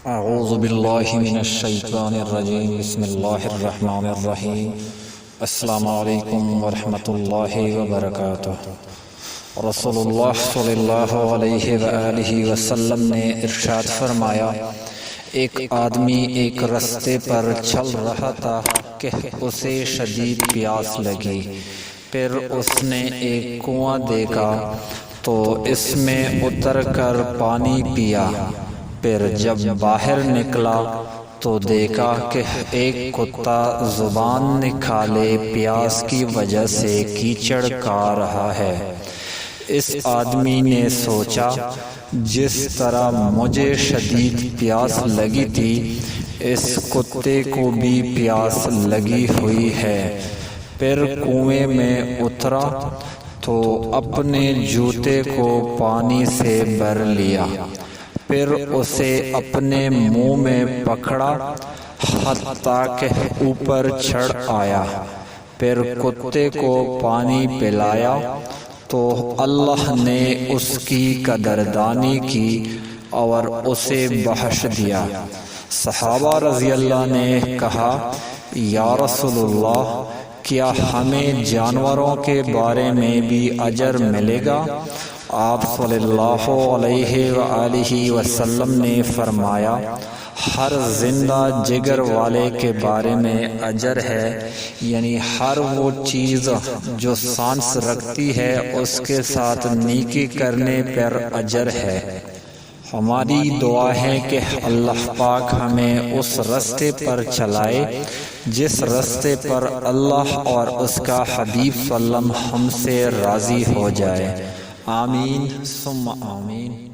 اعوذ باللہ من الشیطان الرجیم بسم اللہ الرحمن الرحیم السلام علیکم ورحمۃ اللہ وبرکاتہ۔ رسول اللہ صلی اللہ علیہ وآلہ وسلم نے ارشاد فرمایا، ایک آدمی ایک رستے پر چل رہا تھا کہ اسے شدید پیاس لگی، پھر اس نے ایک کنواں دیکھا تو اس میں اتر کر پانی پیا۔ پھر جب باہر نکلا تو دیکھا کہ ایک کتا زبان نکالے پیاس کی وجہ سے کیچڑ کھا رہا ہے۔ اس آدمی نے سوچا، جس طرح مجھے شدید پیاس لگی تھی اس کتے کو بھی پیاس لگی ہوئی ہے۔ پھر کنویں میں اترا تو اپنے جوتے کو پانی سے بھر لیا، پھر اسے اپنے منہ میں پکڑا حتیٰ کہ اوپر چڑھ آیا۔ پھر کتے کو پانی پلایا تو اللہ نے اس کی قدردانی کی اور اسے بخش دیا۔ صحابہ رضی اللہ نے کہا، یا رسول اللہ، کیا ہمیں جانوروں کے بارے میں بھی اجر ملے گا؟ آپ صلی اللہ علیہ وآلہ وسلم نے فرمایا، ہر زندہ جگر والے کے بارے میں اجر ہے، یعنی ہر وہ چیز جو سانس رکھتی ہے اس کے ساتھ نیکی کرنے پر اجر ہے۔ ہماری دعا ہے کہ اللہ پاک ہمیں اس رستے پر چلائے جس رستے پر اللہ اور اس کا حبیب صلی اللہ علیہ وسلم ہم سے راضی ہو جائے۔ آمین ثم آمین۔